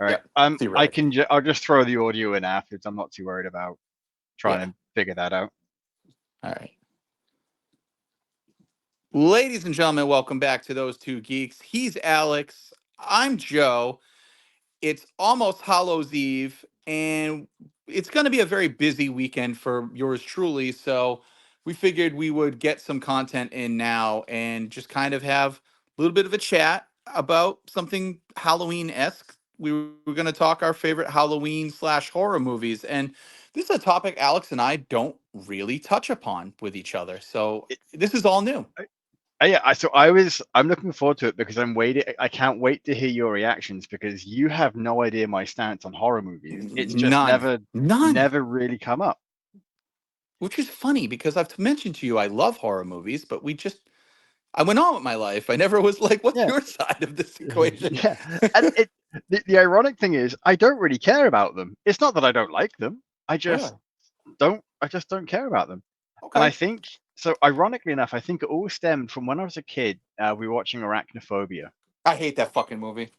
All right. Yep. Theoretically. I'll just throw the audio in afterwards. I'm not too worried about trying Yeah. to figure that out. All right. Ladies and gentlemen, welcome back to Those Two Geeks. He's Alex. I'm Joe. It's almost Hallows Eve, and it's going to be a very busy weekend for yours truly. So we figured we would get some content in now and just kind of have a little bit of a chat about something Halloween esque. We were going to talk our favorite Halloween slash horror movies. And this is a topic Alex and I don't really touch upon with each other. So It, this is all new. yeah, I'm looking forward to it because I'm waiting. I can't wait to hear your reactions because you have no idea my stance on horror movies. It's just None. None. never really come up. Which is funny because I've mentioned to you I love horror movies, but I went on with my life. I never was like, what's Yeah, your side of this equation? yeah. And the ironic thing is, I don't really care about them. It's not that I don't like them. Really? I just don't care about them. And I Okay. think so. Ironically enough, I think it all stemmed from when I was a kid. We were watching Arachnophobia. I hate that fucking movie.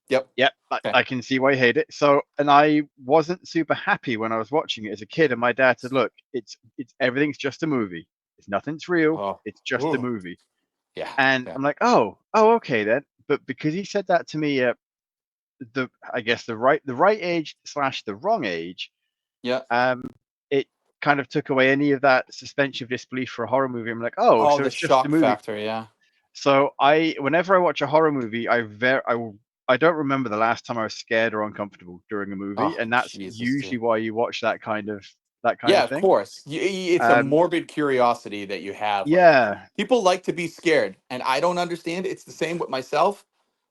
Yep. Yep, Okay. I can see why you hate it. So, and I wasn't super happy when I was watching it as a kid. And my dad said, "Look, it's everything's just a movie. It's nothing's real. Oh. It's just a Ooh. movie." Yeah. And Yeah. I'm like, "Oh, okay then." But because he said that to me at I guess the right age slash the wrong age, Yeah. um, it kind of took away any of that suspension of disbelief for a horror movie. I'm like, "Oh, Oh, so the it's just a shock movie." factor. Yeah. So whenever I watch a horror movie, I don't remember the last time I was scared or uncomfortable during a movie, Oh, and that's Jesus, usually dude. why you watch that kind Yeah, of of thing. course. It's a Um, morbid curiosity that you have. Like, yeah, people like to be scared, and I don't understand. It's the same with myself,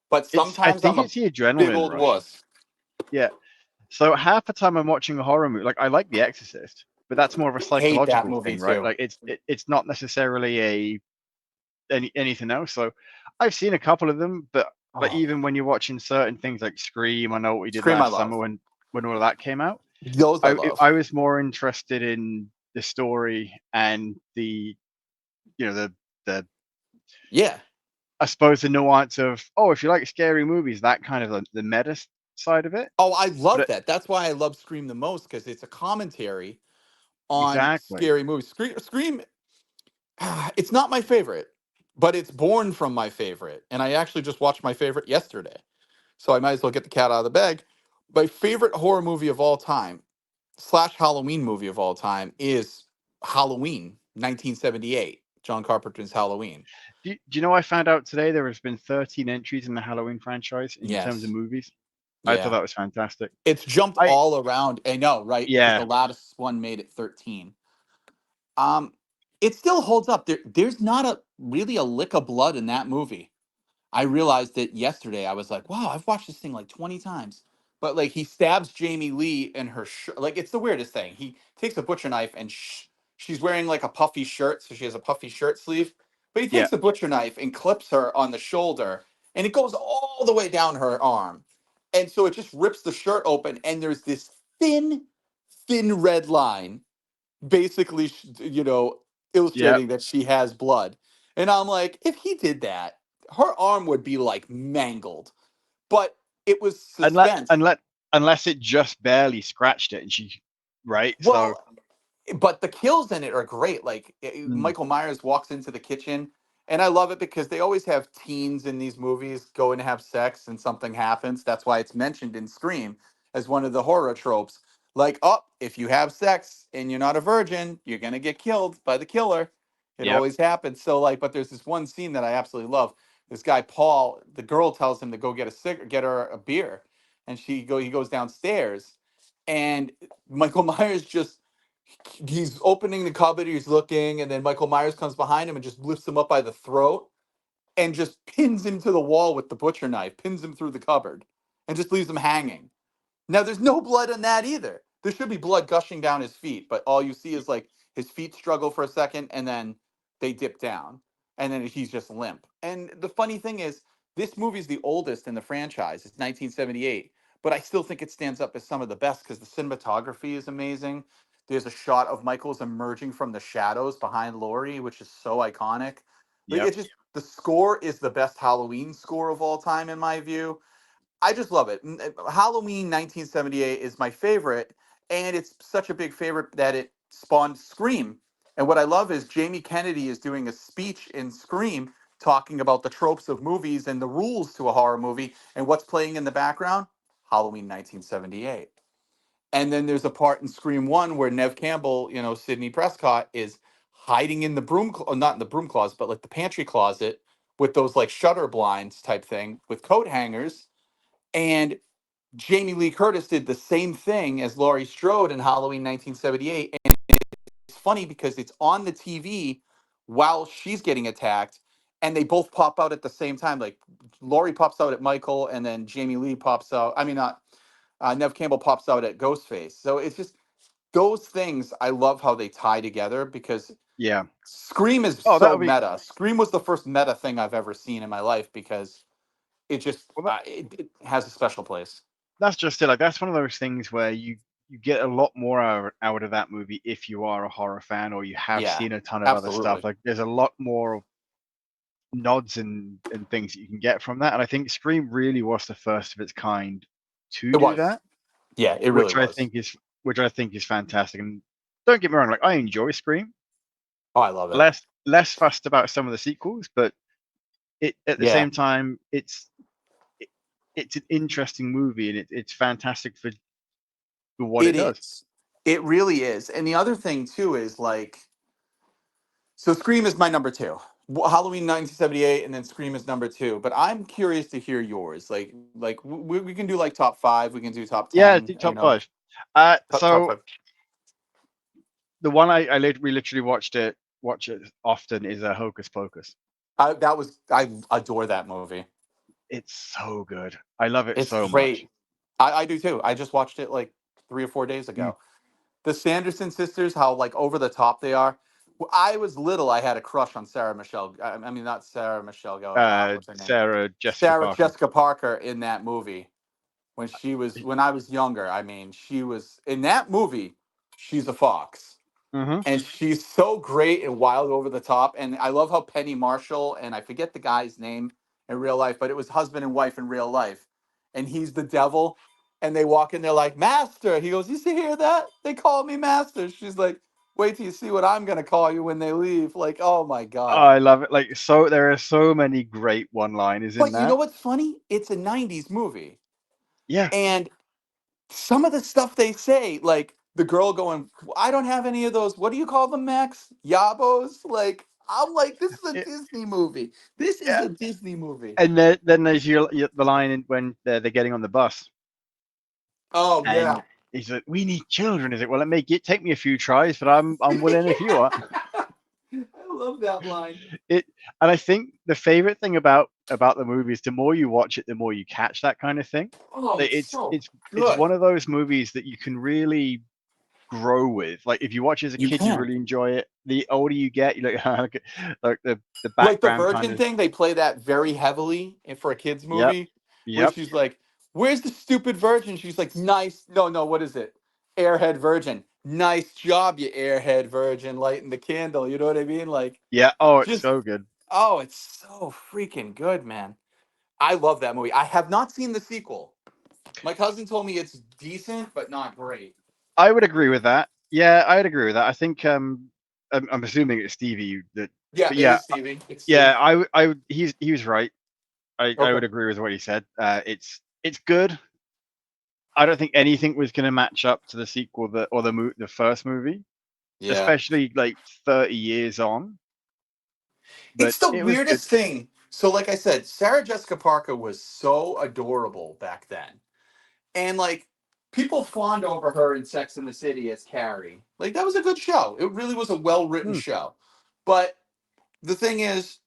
but I sometimes think I'm a it's the big adrenaline old rush. wuss. Yeah. So half the time I'm watching a horror movie, like I like The Exorcist, but that's more of a Hate that psychological movie thing, right? too. Like it's not necessarily anything else. So I've seen a couple of them, but Oh, even when you're watching certain things like Scream, I know what we did Scream, I last summer love. when all of that came out. Those I love. I was more interested in the story and the Yeah. I suppose the nuance of, oh, if you like scary movies, that kind of the meta side of it. Oh, I love But that. That's why I love Scream the most because it's a commentary on exactly, scary movies. Scream, it's not my favorite, but it's born from my favorite. And I actually just watched my favorite yesterday. So I might as well get the cat out of the bag. My favorite horror movie of all time, slash Halloween movie of all time, is Halloween, 1978. John Carpenter's Halloween. do you know I found out today there has been 13 entries in the Halloween franchise in terms of Yes. movies. I thought Yeah. that was fantastic. It's jumped I all around. I know, right? Because Yeah, the latest one made it 13. Um, it still holds up. There's not a really a lick of blood in that movie. I realized it yesterday. I was like, wow, I've watched this thing like 20 times. But like he stabs Jamie Lee in her shirt. Like it's the weirdest thing. He takes a butcher knife and she's wearing like a puffy shirt, so she has a puffy shirt sleeve. But he yeah, takes the butcher knife and clips her on the shoulder, and it goes all the way down her arm. And so it just rips the shirt open, and there's this thin, thin red line basically, yeah. illustrating that she has blood. And I'm like, if he did that, her arm would be like mangled. But it was Unless suspense. unless unless it just barely scratched it, and she right. So Well, but the kills in it are great. Like mm, Michael Myers walks into the kitchen, and I love it because they always have teens in these movies going to have sex and something happens. That's why it's mentioned in Scream as one of the horror tropes. Like, oh, if you have sex and you're not a virgin, you're gonna get killed by the killer. It yep, always happens. So like, but there's this one scene that I absolutely love. This guy Paul, the girl tells him to go get her a beer, and he goes downstairs, and Michael Myers just he's opening the cupboard, he's looking, and then Michael Myers comes behind him and just lifts him up by the throat and just pins him to the wall with the butcher knife, pins him through the cupboard, and just leaves him hanging. Now, there's no blood in that either. There should be blood gushing down his feet, but all you see is like his feet struggle for a second and then they dip down, and then he's just limp. And the funny thing is, this movie's the oldest in the franchise. It's 1978, but I still think it stands up as some of the best because the cinematography is amazing. There's a shot of Michaels emerging from the shadows behind Laurie, which is so iconic. Like yep. it's just the score is the best Halloween score of all time in my view. I just love it. Halloween 1978 is my favorite, and it's such a big favorite that it spawned Scream. And what I love is Jamie Kennedy is doing a speech in Scream talking about the tropes of movies and the rules to a horror movie, and what's playing in the background? Halloween 1978. And then there's a part in Scream 1 where Nev Campbell, Sidney Prescott is hiding in the not in the broom closet, but like the pantry closet with those like shutter blinds type thing with coat hangers. And Jamie Lee Curtis did the same thing as Laurie Strode in Halloween 1978. And it's funny because it's on the TV while she's getting attacked, and they both pop out at the same time. Like Laurie pops out at Michael, and then Jamie Lee pops out. I mean, not Nev Campbell pops out at Ghostface. So it's just those things. I love how they tie together because Yeah. Scream is Oh, that so would be meta. Scream was the first meta thing I've ever seen in my life because it just well. it has a special place. That's just it. Like that's one of those things where you get a lot more out of that movie if you are a horror fan or you have Yeah, seen a ton of other stuff. absolutely. Like there's a lot more nods and things that you can get from that. And I think Scream really was the first of its kind to It do was. that, Yeah, it really which I was. think is which I think is fantastic. And don't get me wrong, like I enjoy Scream. Oh, I love it. Less fussed about some of the sequels, but it at the Yeah, same time it, it's an interesting movie and it's fantastic for what it it does. is. It really is. And the other thing too is like, so Scream is my number two. Halloween 1978, and then Scream is number two. But I'm curious to hear yours. Like we can do like top five. We can do top Yeah, 10. top five. Top So five. the one we literally watch it often is Hocus Pocus. I adore that movie. It's so good. I love it It's so much. great. I do too. I just watched it like 3 or 4 days Mm. ago. The Sanderson sisters, how like over the top they are. When I was little, I had a crush on Sarah Michelle. I mean, not Sarah Michelle Gellar. What's her name? Sarah Jessica Sarah Parker. Jessica Parker in that movie when I was younger. I mean, she was in that movie. She's a fox, Mm-hmm. and she's so great and wild over the top. And I love how Penny Marshall, and I forget the guy's name in real life, but it was husband and wife in real life, and he's the devil. And they walk in there like, Master. He goes, you see, hear that? They call me Master. She's like, wait till you see what I'm gonna call you when they leave. Like, oh my Oh, god. I love it. Like so, there are so many great one-liners in But you know that. what's funny? It's a '90s movie, Yeah, and some of the stuff they say, like the girl going, I don't have any of those. What do you call them, Max? Yabos? Like, I'm like, this is a it, Disney movie. This is yeah. a Disney movie. And then there's the line when they're getting on the bus, Oh and yeah. he's like, "We need children." Is it? Well, it take me a few tries, but I'm willing if you are. Yeah. I love that line. It and I think the favorite thing about the movie is the more you watch it, the more you catch that kind of thing. Oh, Like, it's so it's good. one of those movies that you can really grow with. Like if you watch it as a You kid, you can. really enjoy it. The older you get, you like the Like the background kind Virgin of thing, they play that very heavily for a kids yep, movie, where yep, she's like, "Where's the stupid virgin?" She's like, "Nice, no, no, what is it? Airhead virgin. Nice job, you airhead virgin, lighting the candle." You know what I mean? Like, yeah. Oh, it's just so good. oh, it's so freaking good, man. I love that movie. I have not seen the sequel. My cousin told me it's decent, but not great. I would agree with that. Yeah, I'd agree with that. I think I'm assuming it's Stevie that, Yeah, but it yeah, is Stevie. It's yeah. Steve. He was right. I Okay. would agree with what he said. It's good. I don't think anything was going to match up to the sequel or the first movie, Yeah. especially like 30 years on. But It's the it was good. weirdest thing. So, like I said, Sarah Jessica Parker was so adorable back then. And like people fawned over her in Sex and the City as Carrie. Like that was a good show. It really was a well-written Hmm. show. But the thing is,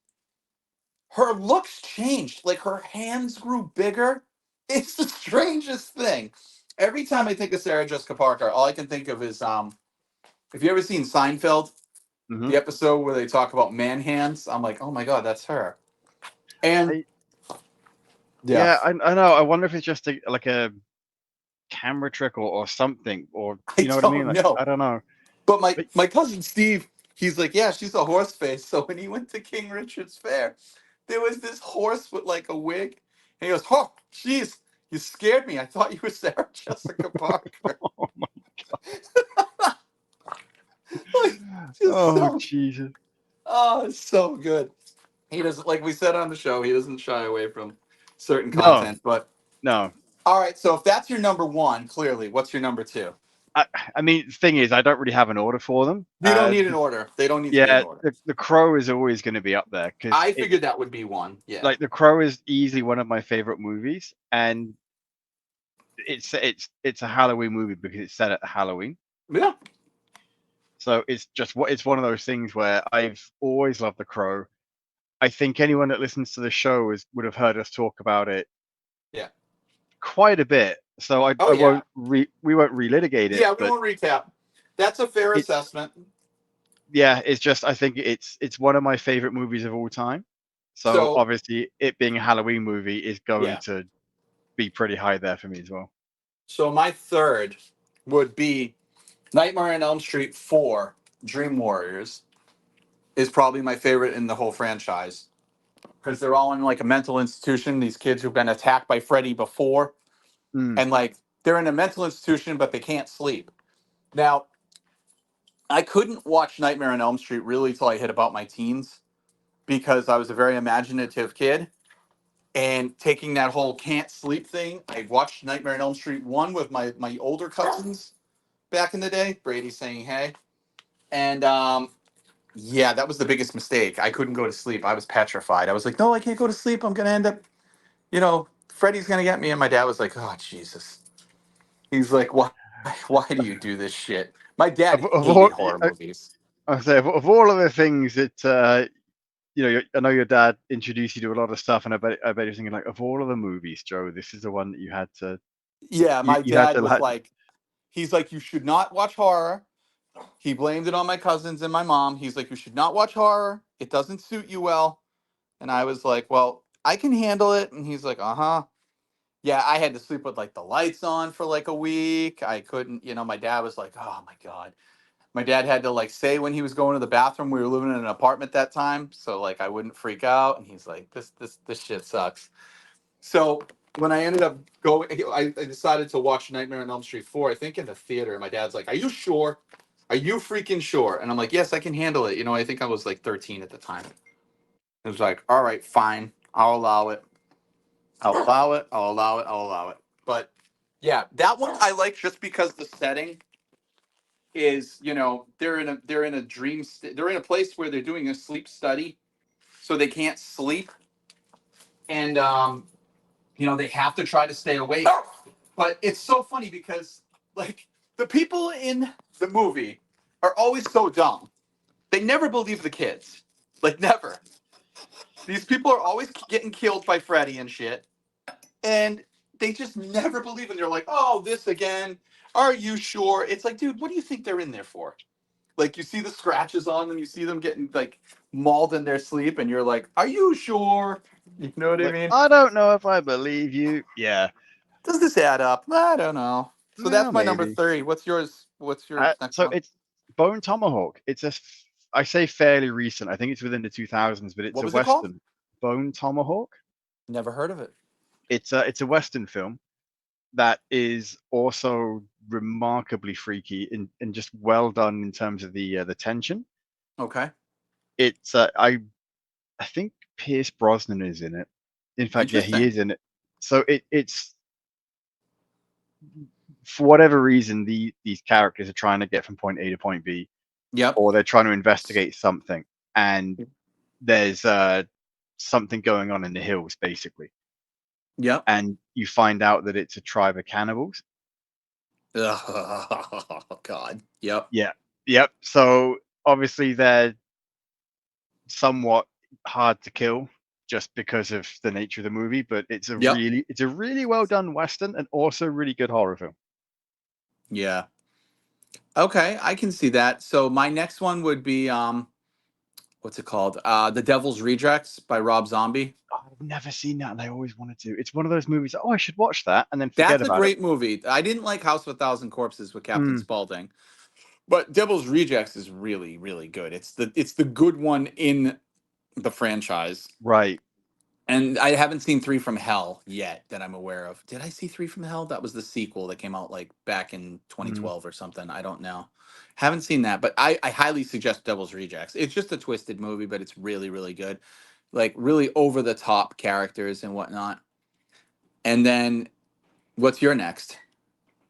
her looks changed. Like her hands grew bigger. It's the strangest thing. Every time I think of Sarah Jessica Parker, all I can think of is have you ever seen Seinfeld? Hmm. The episode where they talk about man hands. I'm like, oh my god, that's her. And I yeah, yeah, I know. I wonder if it's just like a camera trick or something, or I you know what I mean? don't Like know. I don't know. But my But my cousin Steve, he's like, yeah, she's a horse face. So when he went to King Richard's Fair, there was this horse with like a wig, and he goes, oh, jeez. You scared me. I thought you were Sarah Jessica Parker. Oh, my- Like, just oh so, Jesus. oh, it's so good. He doesn't, like we said on the show, he doesn't shy away from certain No, content. But no. all right, so if that's your number one, clearly, what's your number two? I, I mean, the thing is, I don't really have an order for them. You don't need an order. They don't need to be in Yeah, order. the Crow is always going to be up there because I it figured that would be one. Yeah. like the Crow is easily one of my favorite movies, and it's a Halloween movie because it's set at Halloween. Yeah. So it's one of those things where I've always loved the Crow. I think anyone that listens to the show would have heard us talk about it Yeah. quite a bit. So Oh I yeah. won't we won't relitigate it, Yeah, we but won't recap. That's a fair it's assessment. yeah, it's just I think it's one of my favorite movies of all time. So So obviously, it being a Halloween movie is going yeah. to be pretty high there for me as well. So my third would be Nightmare on Elm Street 4, Dream Warriors, is probably my favorite in the whole franchise. Because they're all in like a mental institution, these kids who've been attacked by Freddy before. Mm, And like they're in a mental institution, but they can't sleep. Now, I couldn't watch Nightmare on Elm Street really till I hit about my teens because I was a very imaginative kid. And taking that whole can't sleep thing, I watched Nightmare on Elm Street 1 with my older cousins back in the day. Brady saying hey. And yeah, that was the biggest mistake. I couldn't go to sleep. I was petrified. I was like, no, I can't go to sleep. I'm going to end up, Freddy's going to get me. And my dad was like, oh, Jesus. He's like, why do you do this shit? My dad of hated all, horror movies. I say of all of the things that I know your dad introduced you to a lot of stuff, and I bet you're thinking like, of all of the movies, Joe, this is the one that Yeah, my you had dad to was like. like, he's like, you should not watch horror. He blamed it on my cousins and my mom. He's like, you should not watch horror. It doesn't suit you well. And I was like, well, I can handle it. And he's like, uh huh. Yeah, I had to sleep with like the lights on for like a week. I couldn't, my dad was like, oh my God. My dad had to like say when he was going to the bathroom. We were living in an apartment that time. So like I wouldn't freak out. And he's like, this shit sucks. So when I ended up going, I decided to watch Nightmare on Elm Street 4, I think in the theater. My dad's like, are you sure? Are you freaking sure? And I'm like, yes, I can handle it. I think I was like 13 at the time. It was like, all right, fine. I'll allow it. I'll allow it. I'll allow it. I'll allow it. But yeah, that one I like just because the setting is, they're in a they're in a place where they're doing a sleep study, so they can't sleep, and they have to try to stay awake. But it's so funny because like the people in the movie are always so dumb. They never believe the kids. Like never. These people are always getting killed by Freddy and shit. And they just never believe and they're like, "Oh, this again. Are you sure?" It's like, "Dude, what do you think they're in there for?" Like you see the scratches on them, you see them getting like mauled in their sleep and you're like, "Are you sure?" You know what I Like, mean? I don't know if I believe you. Yeah, Does this add up? I don't know. So well, that's my number maybe. 3. What's yours? What's your next So one? it's Bone Tomahawk. I say fairly recent. I think it's within the 2000s, but it's What a was it called? western. Bone Tomahawk. Never heard of it. It's a western film that is also remarkably freaky and just well done in terms of the tension. Okay. It's I think Pierce Brosnan is in it. In fact, yeah, he Interesting. is in it. So it's for whatever reason these characters are trying to get from point A to point B, Yep. or they're trying to investigate something, and there's something going on in the hills basically, Yep. and you find out that it's a tribe of cannibals. Oh God. Yep. Yeah, yep. So obviously they're somewhat hard to kill just because of the nature of the movie, but Yep. it's a really well done western and also really good horror film. Yeah. Okay, I can see that. So my next one would be what's it called? The Devil's Rejects by Rob Zombie. I've never seen that, and I always wanted to. It's one of those movies. Oh, I should watch that, and then forget That's a about it. great movie. I didn't like House of a Thousand Corpses with Captain Mm, Spaulding, but Devil's Rejects is really, really good. It's the good one in the franchise. right. And I haven't seen Three from Hell yet that I'm aware of. Did I see Three from Hell? That was the sequel that came out like back in Mm. 2012 or something. I don't know. Haven't seen that, but I highly suggest Devil's Rejects. It's just a twisted movie, but it's really, really good. Like really over the top characters and whatnot. And then what's your next?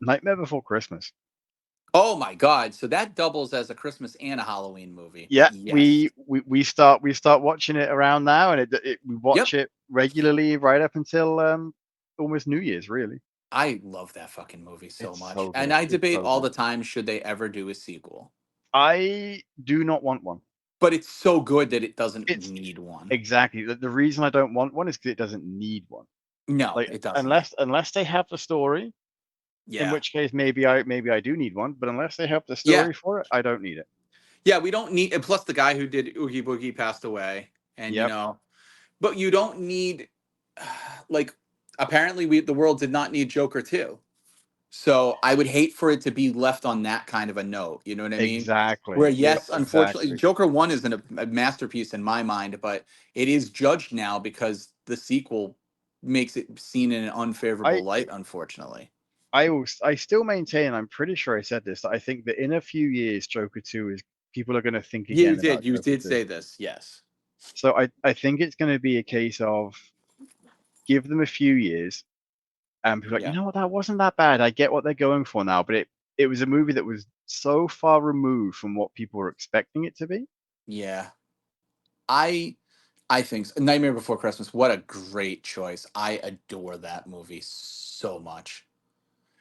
Nightmare Before Christmas. Oh my God. So that doubles as a Christmas and a Halloween movie. Yeah, Yes. we start watching it around now, and we Yep. watch it regularly right up until almost New Year's, really. I love that fucking movie so It's much. so And good. I It's debate so all good. the time should they ever do a sequel? I do not want one. But it's so good that it doesn't It's need one. exactly the reason I don't want one is because it doesn't need one. No, Like it doesn't. unless they have the story, in Yeah. which case maybe I do need one. But unless they have the Yeah. story for it, I don't need it. Yeah, we don't need, and plus the guy who did Oogie Boogie passed away. And Yep, but you don't need like apparently the world did not need Joker 2. So I would hate for it to be left on that kind of a note. You know what I mean? Where exactly. Yep, yes, unfortunately, exactly. Joker 1 isn't a masterpiece in my mind, but it is judged now because the sequel makes it seen in an I unfavorable light, unfortunately. I still maintain. I'm pretty sure I said this. That I think that in a few years, Joker Two is people are going to think Yeah, you again did. about You Joker did Two. say this. Yes. So I think it's going to be a case of give them a few years and people are like, you Yeah. know what, that wasn't that bad. I get what they're going for now, but it was a movie that was so far removed from what people were expecting it to be. Yeah. I I think so. Nightmare Before Christmas. What a great choice. I adore that movie so much.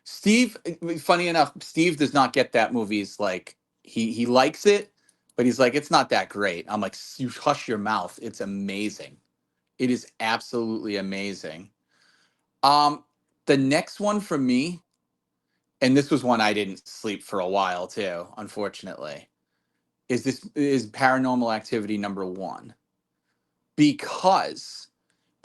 Steve, funny enough, Steve does not get that movie's like he likes it, but he's like it's not that great. I'm like you hush your mouth. It's amazing. It is absolutely amazing. Um the next one for me, and this was one I didn't sleep for a while too, unfortunately, is Paranormal Activity number 1 because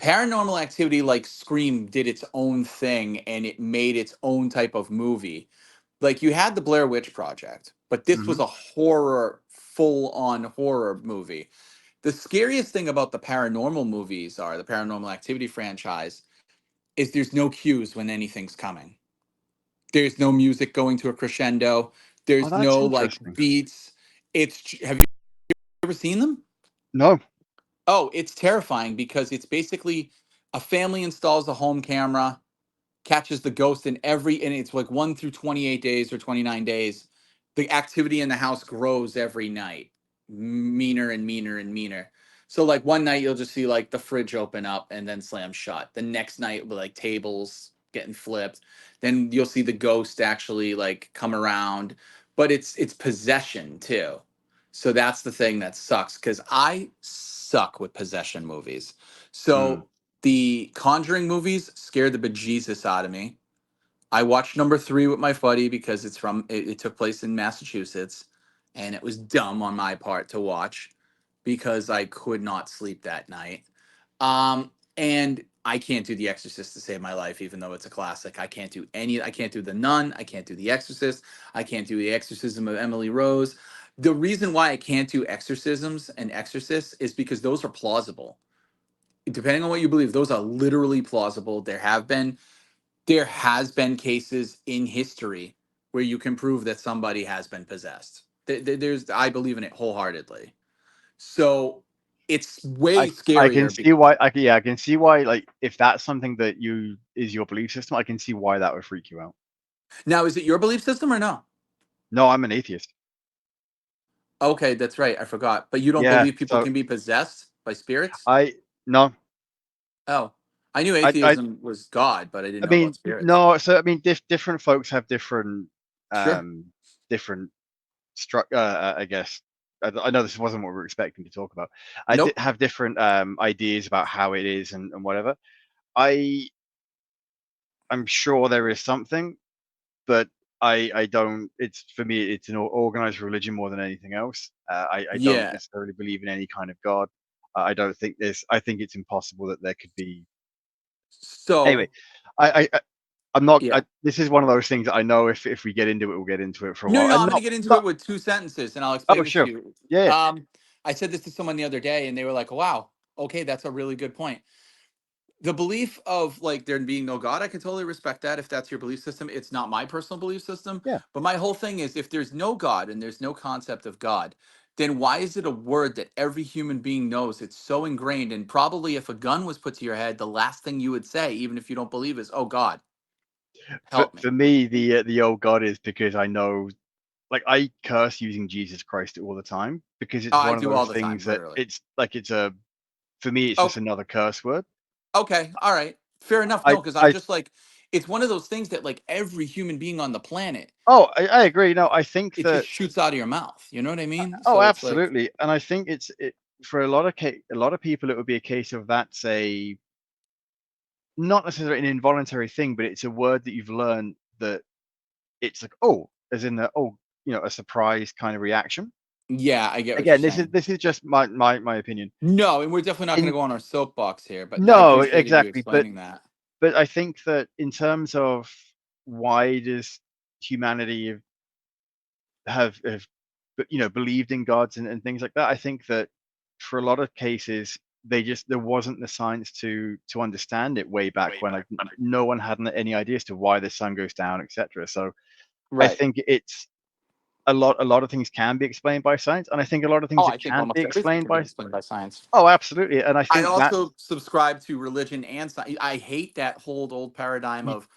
Paranormal Activity, like Scream, did its own thing and it made its own type of movie. Like you had the Blair Witch Project, but this was Hmm. a horror, full on horror movie. The scariest thing about the paranormal movies are the Paranormal Activity franchise is there's no cues when anything's coming. There's no music going to a crescendo. Oh, There's that's no like interesting. beats. Have you ever seen them? No. Oh, it's terrifying because it's basically a family installs a home camera, catches the ghost in and it's like 1 through 28 days or 29 days. The activity in the house grows every night, meaner and meaner and meaner. So like one night you'll just see like the fridge open up and then slam shut. The next night will be like tables getting flipped. Then you'll see the ghost actually like come around, but it's possession too. So that's the thing that sucks because I suck with possession movies. Mm. So the Conjuring movies scared the bejesus out of me. I watched number 3 with my buddy because it took place in Massachusetts, and it was dumb on my part to watch because I could not sleep that night. And I can't do The Exorcist to save my life, even though it's a classic. I can't do The Nun. I can't do The Exorcist. I can't do The Exorcism of Emily Rose. The reason why I can't do exorcisms and exorcists is because those are plausible. Depending on what you believe, those are literally plausible. There has been cases in history where you can prove that somebody has been possessed. There's I believe in it wholeheartedly. So it's way I can scarier. see why. I can see why. Like, if that's something that you is your belief system, I can see why that would freak you out. Now, is it your belief system or no? No, I'm an atheist. Okay, that's right. I forgot. But you don't Yeah. believe people So can be possessed by spirits? I no. Oh, I knew I atheism was God, but I didn't I know about mean spirits. no. So I mean, different folks have different Sure. different I guess I know this wasn't what we were expecting to talk about. I did Nope. have different ideas about how it is and whatever. I I'm sure there is something, but I don't. It's for me. It's an organized religion more than anything else. I don't Yeah. necessarily believe in any kind of god. I don't think there's. I think it's impossible that there could be. Anyway, So, I I'm not. yeah. This is one of those things that I know if we get into it, we'll get into it for a No, no, while. no. And I'm going to not get into not. it with 2 sentences, and I'll Oh explain it to sure. you. Yeah. I said this to someone the other day, and they were like, "Wow, okay, that's a really good point." The belief of like there being no God, I can totally respect that if that's your belief system. It's not my personal belief system. Yeah. But my whole thing is if there's no God and there's no concept of God, then why is it a word that every human being knows? It's so ingrained. And probably if a gun was put to your head, the last thing you would say, even if you don't believe, is, "Oh God, help me." For me, the old God is because I know, like, I curse using Jesus Christ all the time because Oh, it's I one of do all those the time, things that literally. it's like it's a for me it's Oh, just another curse word. okay. All right. Fair enough. I No, because I'm I just like, it's one of those things that like every human being on the planet, I agree. No, I think it just that shoots out of your mouth. You know what I mean? oh, So it's like, absolutely, and I think for a lot of people it would be a case of that's a not necessarily an involuntary thing, but it's a word that you've learned that it's like oh, as in the oh, a surprise kind of reaction. yeah, I get what you're Again, saying. this is just my opinion. No, and we're definitely not going to In go on our soapbox here, but I no, appreciated you exactly, explaining that. but I think that in terms of why does humanity have believed in gods and things like that, I think that for a lot of cases there wasn't the science to understand it way back when, like, no one had any idea as to why the sun goes down, etc. So I Right. think it's a lot of things can be explained by science, and I think a lot of Oh, things that I think can't be almost everything explained can be by explained by science. oh, absolutely, and I I think also that's subscribe to religion and science. I hate that whole old paradigm you, of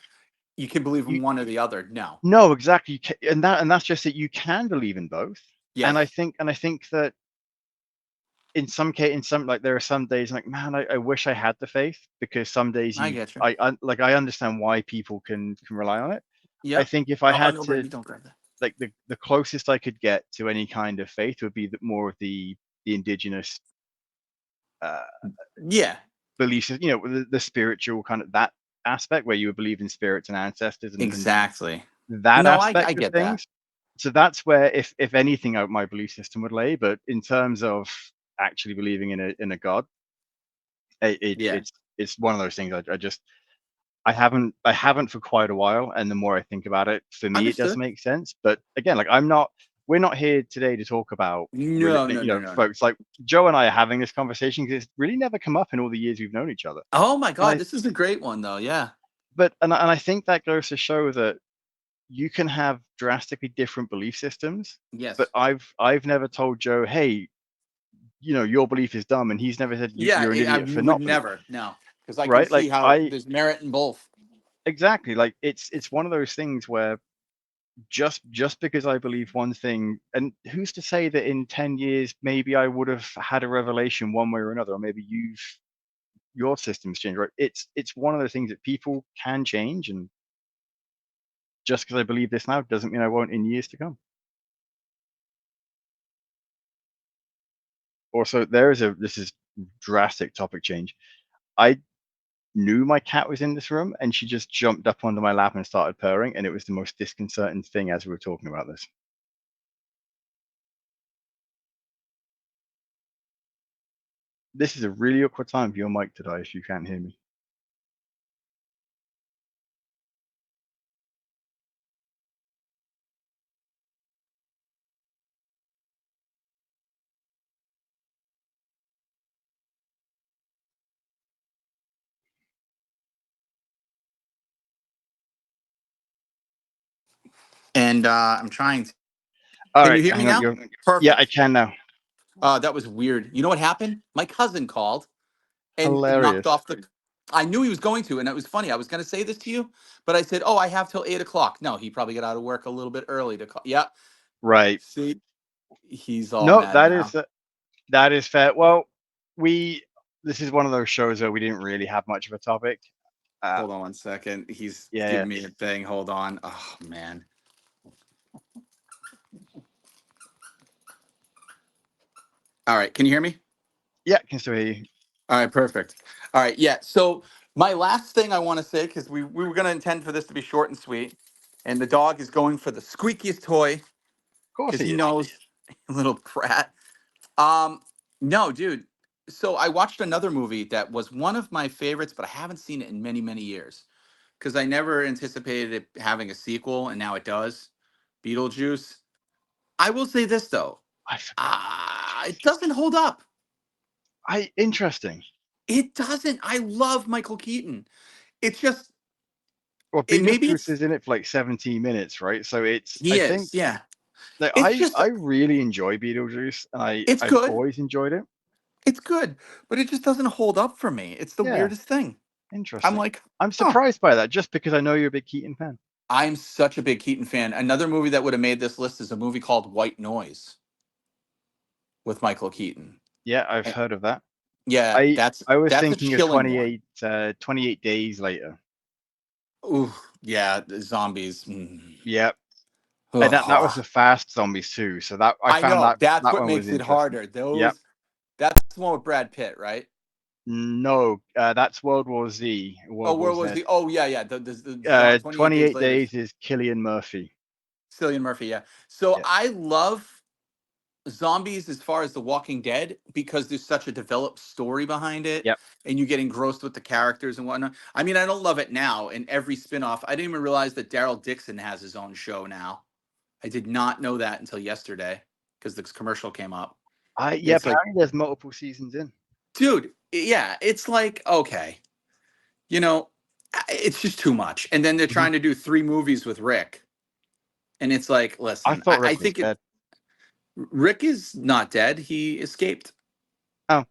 you can believe you in one or the other. No. no, exactly, and that's just that you can believe in both, and Yes, I think that in some like there are some days like man I wish I had the faith because some days I you get you. I understand why people can rely on it. I Yep. think if I Oh, had no, to Brady, don't grab that. like the closest I could get to any kind of faith would be more of the indigenous uh, Yeah, beliefs, the spiritual kind of that aspect where you would believe in spirits and ancestors and exactly. that No, I aspect of get that. things. So that's where if anything my belief system would lay. But in terms of actually believing in a god, Yeah. it's one of those things I just I haven't for quite a while, and the more I think about it, for me it does Understood. make sense. But again, like we're not here today to talk about No, no, no, no, no. folks. Like Joe and I are having this conversation because it's really never come up in all the years we've known each other. Oh my And God, this is a great one though. Yeah. I think that goes to show that you can have drastically different belief systems. But Yes. I've never told Joe, hey, your belief is dumb, and he's never said Yeah, you're an I idiot for would not believing. never. No, because I can Right? see Like how there's merit in both. exactly, like it's one of those things where just because I believe one thing, and who's to say that in 10 years maybe I would have had a revelation one way or another, or maybe your system's changed, right? It's one of those things that people can change, and just because I believe this now doesn't mean I won't in years to come. Also, this is drastic topic change. I knew my cat was in this room, and she just jumped up onto my lap and started purring, and it was the most disconcerting thing as we were talking about this. This is a really awkward time for your mic to die if you can't hear me. And I'm trying to. All Can you right, hear me hang on. now? Yeah, I Perfect. can now. That was weird. You know what happened? My cousin called and knocked Hilarious. off the. I knew he was going to, and it was funny. I was going to say this to you, but I said, "Oh, I have till 8 o'clock." No, he probably got out of work a little bit early to call. Yeah. Right. See, he's all No, mad now. that is fair. Well, we this is one of those shows where we didn't really have much of a topic. Uh, Hold on 1 second. He's yeah, giving me a thing. Hold on. Oh man. All right. Can you hear me? yeah, can still hear you. All right. Perfect. All right. Yeah. So my last thing I want to say, because we were going to intend for this to be short and sweet, and the dog is going for the squeakiest toy Of course because he he is. knows, little brat. Um, no, dude. So I watched another movie that was one of my favorites, but I haven't seen it in many, many years because I never anticipated it having a sequel, and now it does. Beetlejuice. I will say this though, I forgot about it Beetlejuice. doesn't hold up. I interesting. It doesn't. I love Michael Keaton. It's just Well, maybe Beetlejuice it's is in it for like 17 minutes, right? So it's he I think is. Yeah. that It's just I really enjoy Beetlejuice, and it's I've good. always enjoyed it. It's good, but it just doesn't hold up for me. It's the Yeah, weirdest thing. I'm interesting. like, I'm huh. surprised by that, just because I know you're a big Keaton fan. I'm such a big Keaton fan. Another movie that would have made this list is a movie called White Noise with Michael Keaton. Yeah, I've And heard of that. yeah, I I was that's a thinking of chilling one. 28 days later. Ooh, yeah, the zombies. Mm. Yep. And that was Ugh. the fast zombies too. So that I I found know. That's that what one was makes it interesting. harder. Yep. That's the one with Brad Pitt, right? No, that's World War Z, Oh, World War where was Z. the? Oh, yeah, yeah. The 28 days 28 later, days is Killian Murphy. Cillian Murphy. Yeah. So Yeah. I love zombies as far as The Walking Dead because there's such a developed story behind it, Yep. and you get engrossed with the characters and whatnot. I mean, I don't love it now. In every spinoff, I didn't even realize that Daryl Dixon has his own show now. I did not know that until yesterday because this commercial came up. Yeah, It's like, apparently there's multiple seasons in. dude, yeah, it's like, okay, you know, it's just too much. And then they're Mhm. trying to do 3 movies with Rick. And it's like, I listen, thought I Rick was think dead. Rick is not dead. He escaped. Oh,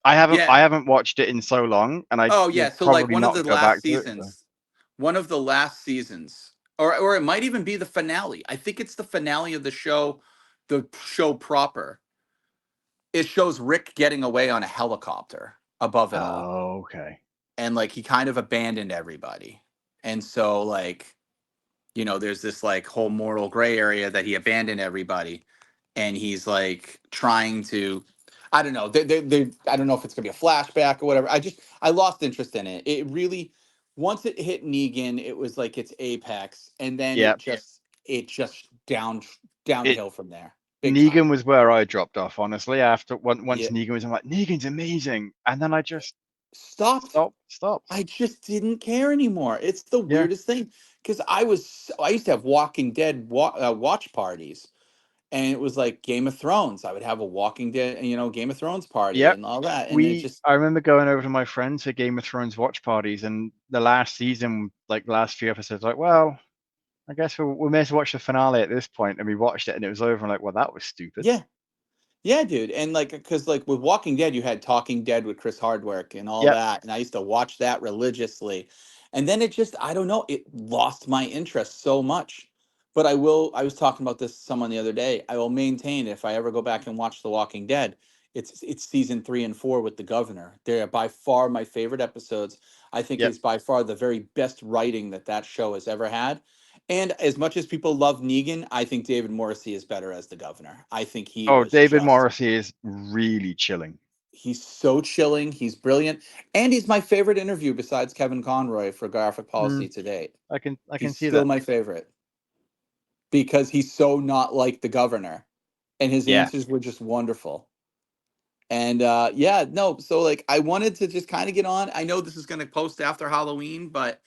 Yeah. I haven't watched it in so long, and I Oh, will yeah. So, like, probably one of not the go last back to it. So. seasons, one of the last seasons, or it might even be the finale. I think it's the finale of the show proper. It shows Rick getting away on a helicopter above it all. Oh, okay. And like he kind of abandoned everybody. And so like, there's this like whole moral gray area that he abandoned everybody and he's like trying to I don't know. I don't know if it's gonna be a flashback or whatever. I lost interest in it. It really once it hit Negan, it was like its apex, and then Yeah. it just It downhill from there, big time. Negan was where I dropped off, honestly. After once Yeah, Negan was, I'm like, Negan's amazing, and then I just stopped. stopped. I just didn't care anymore. It's the Yeah. weirdest thing because I used to have Walking Dead watch parties, and it was like Game of Thrones. I would have a Walking Dead, Game of Thrones party Yep. and all that, and it just I remember going over to my friends for Game of Thrones watch parties, and the last season, like the last few episodes, like, well, I guess we may as well watch the finale at this point, and we watched it, and it was over. And like, well, that was stupid. yeah, yeah, dude. And like, because like with Walking Dead, you had Talking Dead with Chris Hardwick and all Yep. that. And I used to watch that religiously. And then it just, I don't know, it lost my interest so much. But I was talking about this to someone the other day. I will maintain if I ever go back and watch The Walking Dead, it's season 3 and 4 with the governor. They're by far my favorite episodes. I think Yep. it's by far the very best writing that show has ever had. And as much as people love Negan, I think David Morrissey is better as the governor. I think he Oh, was David just Morrissey is really chilling. he's so chilling, he's brilliant, and he's my favorite interview besides Kevin Conroy for Graphic Mm, Policy to date. I can He's see still that. my favorite because he's so not like the governor and his Yeah. answers were just wonderful. And yeah, no, so like I wanted to just kind of get on. I know this is going to post after Halloween, but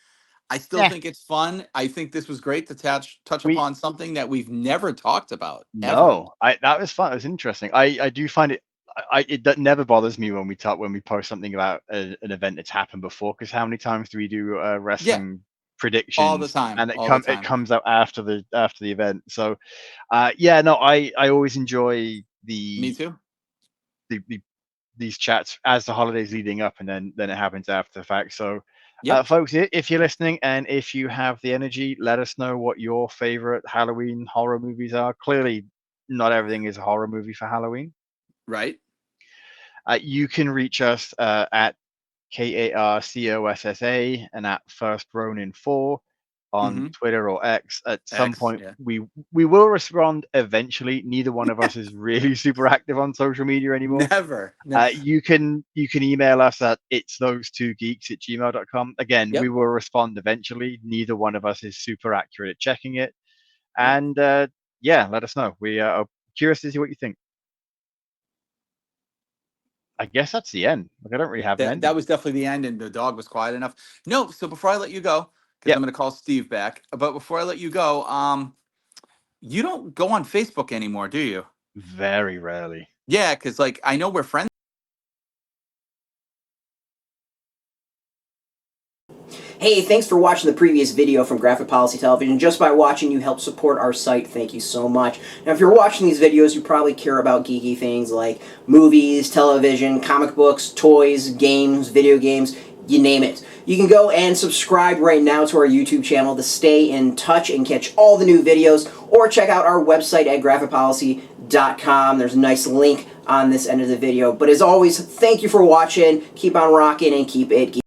I still Yeah. think it's fun. I think this was great to touch We upon something that we've never talked about ever. No, I that was fun. It was interesting. I do find it. Never bothers me when we post something about an event that's happened before, because how many times do we do Yeah, wrestling all the predictions, time, and all the it time. comes out after the event. So yeah, no, I always enjoy Me too. the these chats as the holidays leading up, and then it happens after the fact. So Yep. folks, if you're listening and if you have the energy, let us know what your favorite Halloween horror movies are. Clearly not everything is a horror movie for Halloween. Right. You can reach us at KARCOSSA and at First Ronin 4 on Mm-hmm. Twitter or X. At some X. point, Yeah. we will respond eventually. Neither one of us is really super active on social media anymore. Never. You can email us at it's those two geeks at gmail.com. Again, we Yep. will respond eventually. Neither one of us is super accurate at checking it. Yep. And yeah, let us know. We are curious to see what you think. I guess that's the end. Like, I don't really have an That ending. was definitely the end, and the dog was quiet enough. No, so before I let you go, because I'm Yep. going to call Steve back. But before I let you go, you don't go on Facebook anymore, do you? Very rarely. Yeah, because like I know we're friends Hey, thanks for watching the previous video from Graphic Policy Television. Just by watching, you help support our site. Thank you so much. Now, if you're watching these videos, you probably care about geeky things like movies, television, comic books, toys, games, video games, you name it. You can go and subscribe right now to our YouTube channel to stay in touch and catch all the new videos, or check out our website at graphicpolicy.com. There's a nice link on this end of the video. But as always, thank you for watching. Keep on rocking and keep it geeky.